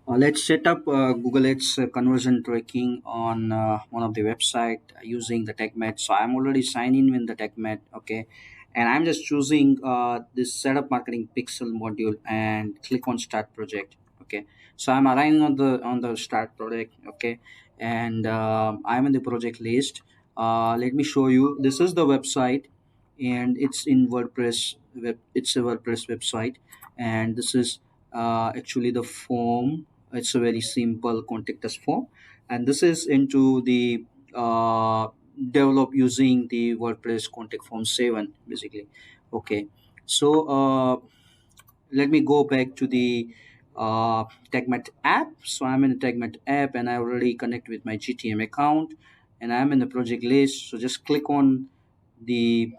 Let's set up Google Ads conversion tracking on one of the website using the Tagmate. So I'm already signed in with the Tagmate, okay, and I'm just choosing this setup marketing pixel module and click on start project, okay. So I'm aligning on the start project, okay, and I'm in the project list. Let me show you. This is the website, and it's in WordPress. It's a WordPress website, and this is actually the form. It's a very simple contact us form, and this is into the uh, develop using the WordPress contact form 7 basically. Okay, so let me go back to the Tagmate app. So I'm in the Tagmate app, and I already connect with my GTM account, and I'm in the project list. So just click on the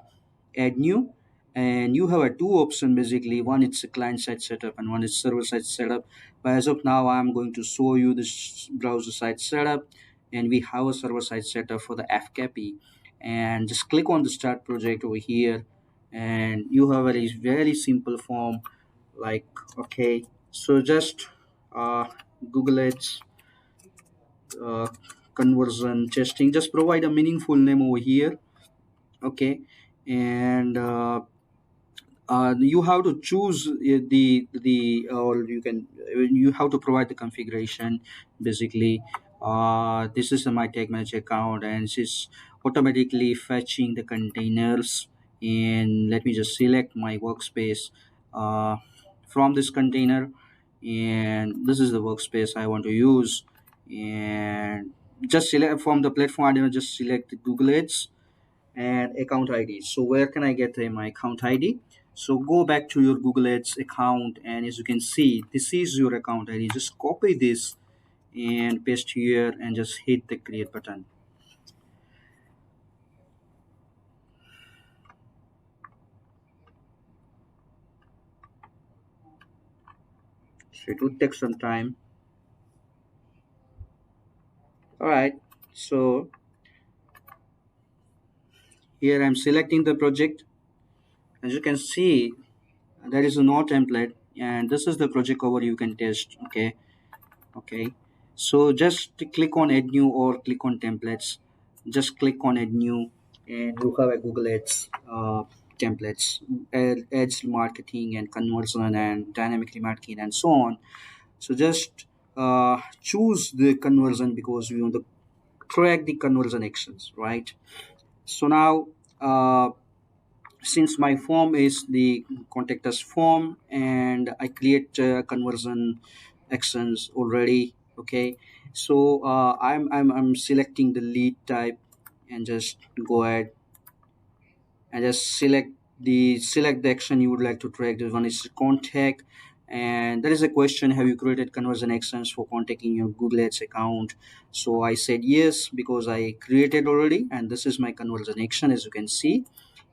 add new, and you have a two option basically. One it's a client side setup and one is server side setup, but as of now I'm going to show you this browser side setup, and we have a server side setup for the fkp. And just click on the start project over here, and you have a very simple form, like, okay. So just uh, Google Ads uh, conversion testing, just provide a meaningful name over here, okay. And you have to choose the or you can, you have to provide the configuration basically. This is my tag manager account, and it's automatically fetching the containers. And let me just select my workspace uh, from this container, and this is the workspace I want to use. And just select from the platform, I will just select Google Ads and account ID. So where can I get my account ID? So go back to your Google Ads account, and as you can see, this is your account ID. Just copy this and paste here, and just hit the create button. So it would take some time. All right. So here I'm selecting the project. As you can see, there is no template, and this is the project cover you can test. Okay. Okay, so just click on add new or click on templates. Just click on add new, and you have a Google Ads templates, ads marketing and conversion and dynamic remarketing and so on. So just choose the conversion, because we want to track the conversion actions, right? So now since my form is the contact us form, and I create conversion actions already, okay. So I'm selecting the lead type, and just go ahead and just select the action you would like to track. This one is contact, and there is a question: have you created conversion actions for contacting your Google Ads account? So I said yes, because I created already, and this is my conversion action, as you can see.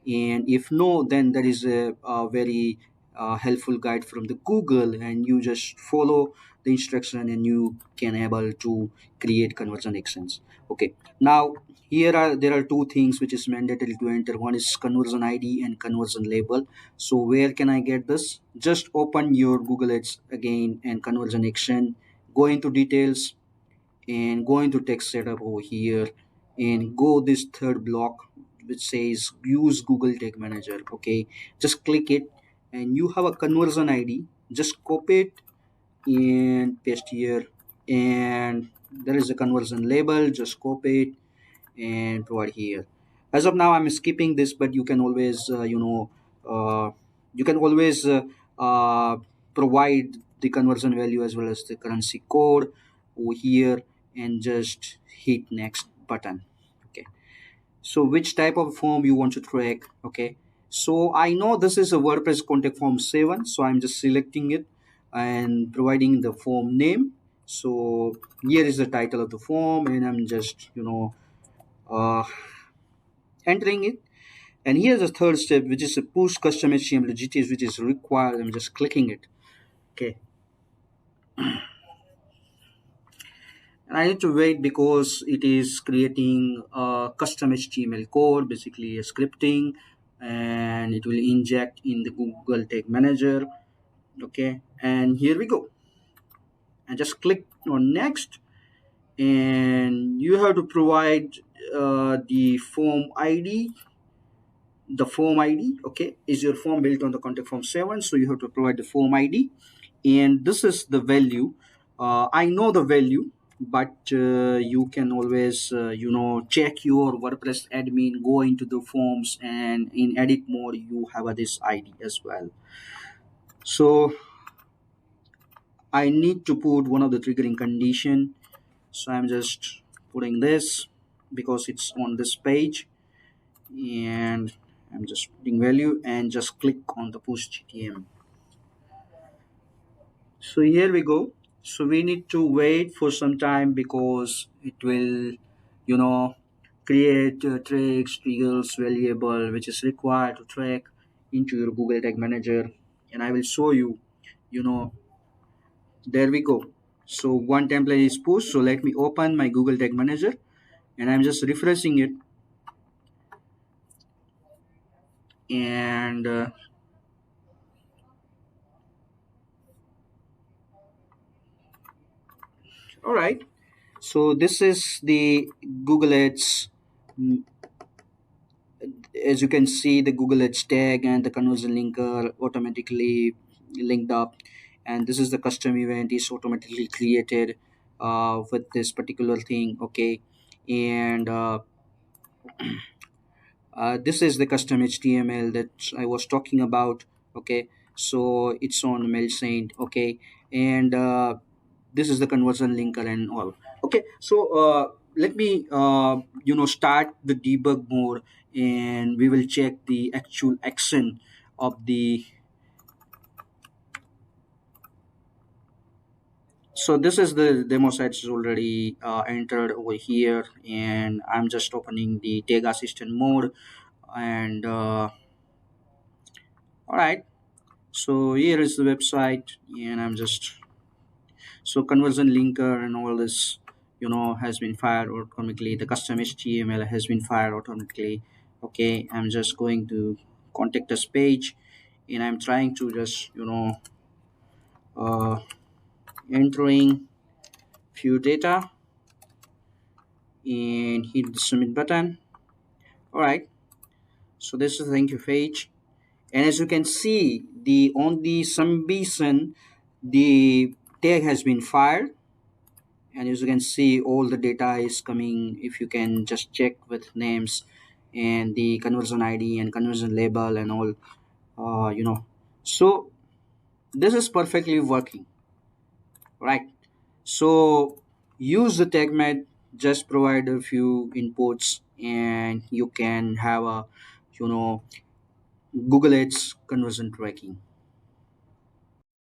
And if no, then there is a very helpful guide from the Google, and you just follow the instruction, and you can able to create conversion actions. Okay, now here are there are two things which is mandatory to enter. One is conversion ID and conversion label. So where can I get this? Just open your Google Ads again, and conversion action, go into details, and go into text setup over here, and go this third block which says use Google Tag Manager, okay. Just click it, and you have a conversion ID. Just copy it and paste here, and there is a conversion label. Just copy it and provide here. As of now I'm skipping this, but you can always you can always provide the conversion value as well as the currency code over here, and just hit next button, okay. So which type of form you want to track, okay. So I know this is a WordPress contact form 7, so I'm just selecting it and providing the form name. So here is the title of the form, and I'm just uh, entering it. And here's the third step, which is a push custom HTML to GTS, which is required. I'm just clicking it, okay. And I need to wait, because it is creating a custom HTML code, basically a scripting, and it will inject in the Google Tag Manager, okay. And here we go. and just click on next. And you have to provide the form id. The form id, okay, is your form built on the contact form 7, so you have to provide the form id. And this is the value. I know the value, but you can always check your WordPress admin, go into the forms, and in edit mode you have this id as well. So I need to put one of the triggering condition, so I'm just putting this because it's on this page. And I'm just putting value and just click on the push GTM. So here we go. So we need to wait for some time because it will, you know, create tracks, triggers, variable which is required to track into your Google Tag Manager. And I will show you, you know, there we go. So one template is pushed. So let me open my Google Tag Manager and I'm just refreshing it. And all right. So this is the Google Ads. mm, As you can see, the Google Ads tag and the conversion link are automatically linked up. And this is the custom event is automatically created with this particular thing. Okay. And this is the custom HTML that I was talking about. Okay. So it's on MailSaint. Okay. And this is the conversion linker and all. Okay, so let me start the debug mode, and we will check the actual action of the. So this is the demo site is already entered over here, and I'm just opening the tag assistant mode. And all right, so here is the website, and I'm just. So conversion linker and all this, has been fired automatically. The custom HTML has been fired automatically. Okay, I'm just going to contact us page, and I'm trying to just uh, entering few data and hit the submit button. All right, so this is the thank you page, and as you can see, the on the submission, the tag has been fired. And as you can see, all the data is coming. If you can just check with names and the conversion id and conversion label and all, so this is perfectly working, right? So use the Tagmate, just provide a few inputs and you can have a you know Google Ads conversion tracking.